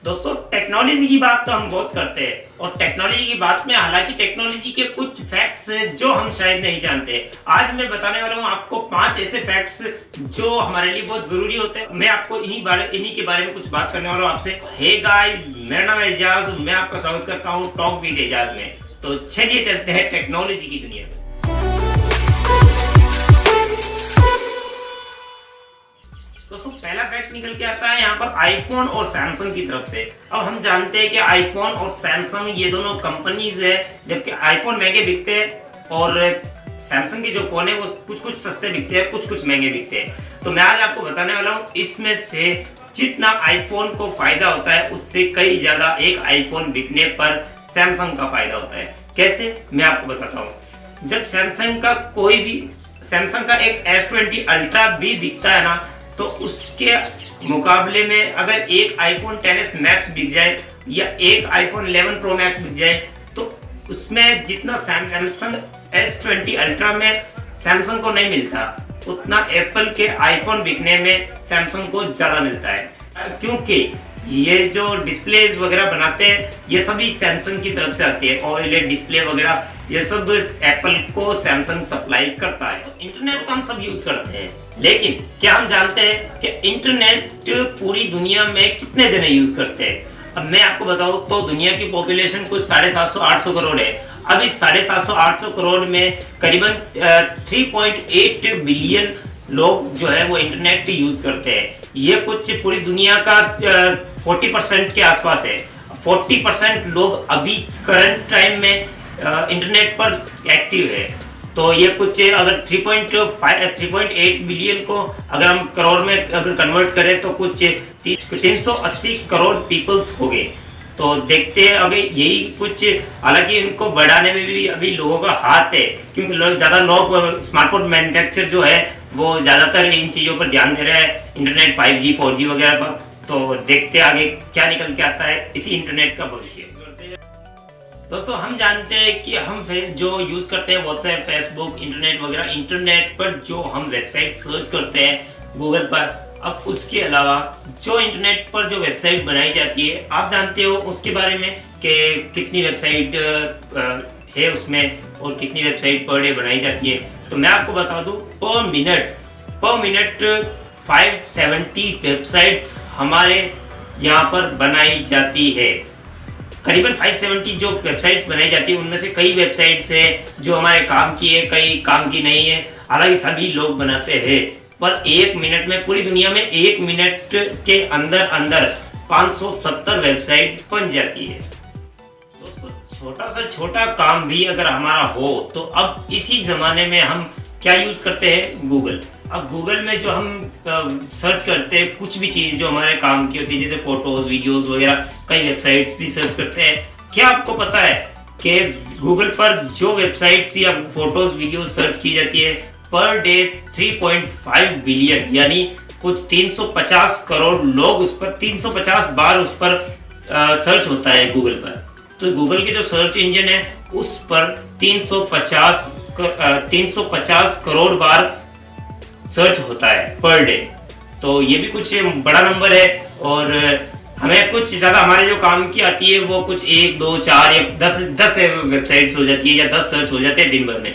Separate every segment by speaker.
Speaker 1: दोस्तों टेक्नोलॉजी की बात तो हम बहुत करते हैं और टेक्नोलॉजी की बात में हालांकि टेक्नोलॉजी के कुछ फैक्ट्स हैं जो हम शायद नहीं जानते। आज मैं बताने वाला हूं आपको 5 ऐसे फैक्ट्स जो हमारे लिए बहुत जरूरी होते हैं। मैं आपको इन्हीं के बारे में कुछ बात करने वाला हूं आपसे। हे गाइस, मेरा नाम है एजाज, मैं आपका स्वागत करता हूं टॉक विद एजाज में। तो चलिए चलते हैं टेक्नोलॉजी की दुनिया में। दोस्तों पहला फैक्ट निकल के आता है यहाँ पर आईफोन और सैमसंग की तरफ से। अब हम जानते हैं कि आईफोन और सैमसंग ये दोनों कंपनीज है, जबकि आईफोन महंगे बिकते हैं और सैमसंग के जो फोन है वो कुछ सस्ते बिकते हैं, कुछ महंगे बिकते हैं। तो मैं आज आपको बताने वाला हूँ इसमें से जितना आईफोन को फायदा होता है उससे कई ज्यादा एक आईफोन बिकने पर सैमसंग का फायदा होता है। कैसे, मैं आपको बताता हूँ। जब सैमसंग का एक S20 अल्ट्रा भी बिकता है ना, तो उसके मुकाबले में अगर एक आईफोन XS मैक्स बिक जाए या एक आईफोन 11 प्रो मैक्स बिक जाए, तो उसमें जितना सैमसंग S20 अल्ट्रा में सैमसंग को नहीं मिलता उतना एप्पल के आईफोन बिकने में सैमसंग को ज़्यादा मिलता है। क्योंकि ये जो डिस्प्लेज वगैरह बनाते हैं ये सभी सैमसंग की तरफ से आती है, OLED डिस्प्ले वगैरह ये सब एप्पल को सैमसंग सप्लाई करता है। तो इंटरनेट तो हम सब यूज करते हैं, लेकिन क्या हम जानते हैं कि इंटरनेट पूरी दुनिया में कितने जने यूज करते हैं? अब मैं आपको बताऊं तो दुनिया की पॉपुलेशन कुछ 750-800 करोड़ है। अब इस 750-800 करोड़ में करीबन 3.8 बिलियन लोग जो है वो इंटरनेट यूज करते हैं। ये कुछ पूरी दुनिया का 40% के आसपास है। 40% लोग अभी करंट टाइम में इंटरनेट पर एक्टिव है। तो ये कुछ अगर 3.8 बिलियन को अगर हम करोड़ में अगर कन्वर्ट करें तो कुछ 380 करोड़ पीपल्स हो गए। तो देखते हैं अभी यही कुछ, हालांकि इनको बढ़ाने में भी अभी लोगों का हाथ है, क्योंकि ज़्यादा लोग स्मार्टफोन मैन्युफैक्चर जो है वो ज़्यादातर इन चीज़ों पर ध्यान दे रहे हैं, इंटरनेट 5G 4G वगैरह पर। तो देखते हैं आगे क्या निकल के आता है इसी इंटरनेट का भविष्य। दोस्तों हम जानते हैं कि हम जो यूज़ करते हैं व्हाट्सएप, फेसबुक, इंटरनेट वगैरह, इंटरनेट पर जो हम वेबसाइट सर्च करते हैं गूगल पर, अब उसके अलावा जो इंटरनेट पर जो वेबसाइट बनाई जाती है आप जानते हो उसके बारे में कि कितनी वेबसाइट है उसमें और कितनी वेबसाइट पर डे बनाई जाती है। तो मैं आपको बता दूं, पर मिनट 570 वेबसाइट्स हमारे यहाँ पर बनाई जाती है। करीबन 570 जो वेबसाइट्स बनाई जाती है उनमें से कई वेबसाइट्स है जो हमारे काम की है, कई काम की नहीं है। हालांकि सभी लोग बनाते हैं, पर एक मिनट में पूरी दुनिया में एक मिनट के अंदर 570 वेबसाइट बन जाती है। दोस्तों छोटा सा छोटा काम भी अगर हमारा हो तो अब इसी जमाने में हम क्या यूज करते हैं? गूगल। अब गूगल में जो हम सर्च करते हैं कुछ भी चीज़ जो हमारे काम की होती है, जैसे फोटोज, वीडियोस वगैरह, कई वेबसाइट्स भी सर्च करते हैं। क्या आपको पता है कि गूगल पर जो वेबसाइट्स या फोटोज, वीडियोस सर्च की जाती है पर डे 3.5 बिलियन यानी कुछ 350 करोड़ लोग उस पर 350 बार उस पर सर्च होता है गूगल पर। तो गूगल के जो सर्च इंजन है उस पर 350 करोड़ बार सर्च होता है पर डे। तो ये भी कुछ बड़ा नंबर है और हमें कुछ ज़्यादा हमारे जो काम की आती है वो कुछ 1, 2, 4 या 10 वेबसाइट्स हो जाती है या 10 सर्च हो जाते हैं दिन भर में।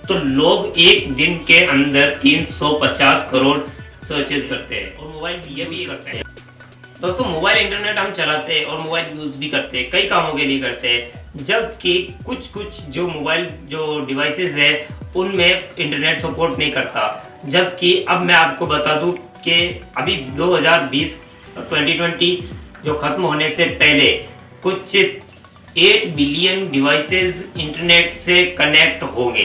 Speaker 1: तो लोग एक दिन के अंदर 350 करोड़ सर्चेस करते हैं और मोबाइल ये भी करते हैं। दोस्तों मोबाइल इंटरनेट हम चलाते हैं और मोबाइल यूज़ भी करते हैं, कई कामों के लिए करते हैं, जबकि कुछ जो मोबाइल जो डिवाइसेस है उनमें इंटरनेट सपोर्ट नहीं करता। जबकि अब मैं आपको बता दूं कि अभी 2020 जो ख़त्म होने से पहले कुछ 8 बिलियन डिवाइसेस इंटरनेट से कनेक्ट होंगे।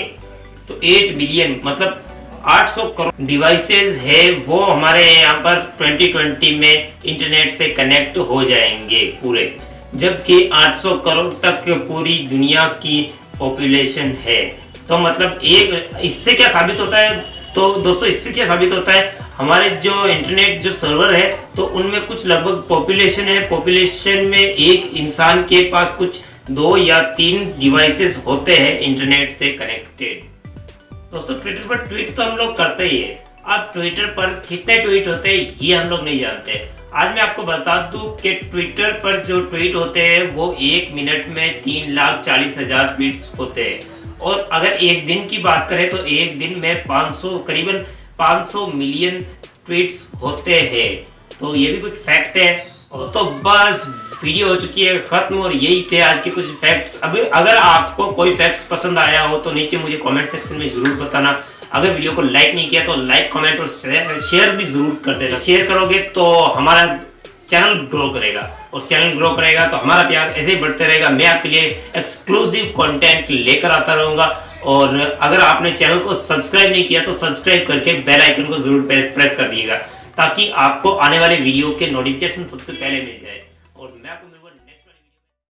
Speaker 1: तो 8 बिलियन मतलब 800 करोड़ डिवाइसेस है वो हमारे यहाँ पर 2020 में इंटरनेट से कनेक्ट हो जाएंगे पूरे, जबकि 800 करोड़ तक पूरी दुनिया की पॉपुलेशन है। तो मतलब इससे क्या साबित होता है? तो दोस्तों इससे क्या साबित होता है, हमारे जो इंटरनेट जो सर्वर है तो उनमें कुछ लगभग पॉपुलेशन है, पॉपुलेशन में एक इंसान के पास कुछ 2 या 3 डिवाइसेस होते हैं इंटरनेट से कनेक्टेड। दोस्तों ट्विटर पर ट्वीट तो हम लोग करते ही है। अब ट्विटर पर कितने ट्वीट होते हैं ये हम लोग नहीं जानते। आज मैं आपको बता दूं कि ट्विटर पर जो ट्वीट होते हैं वो 1 मिनट में 3,40,000 ट्वीट्स होते हैं, और अगर एक दिन की बात करें तो एक दिन में करीबन 500 मिलियन ट्वीट्स होते हैं। तो ये भी कुछ फैक्ट है। और तो बस वीडियो हो चुकी है खत्म, और यही थे आज के कुछ फैक्ट्स। अब अगर आपको कोई फैक्ट्स पसंद आया हो तो नीचे मुझे कमेंट सेक्शन में जरूर बताना। अगर वीडियो को लाइक नहीं किया तो लाइक, कमेंट और शेयर भी जरूर कर देना। शेयर करोगे तो हमारा चैनल ग्रो करेगा, और चैनल ग्रो करेगा तो हमारा प्यार ऐसे ही बढ़ते रहेगा। मैं आपके लिए एक्सक्लूसिव कंटेंट लेकर आता रहूँगा। और अगर आपने चैनल को सब्सक्राइब नहीं किया तो सब्सक्राइब करके बेल आइकन को जरूर प्रेस कर दिएगा, ताकि आपको आने वाले वीडियो के नोटिफिकेशन सबसे पहले मिल जाए। और मैं आपको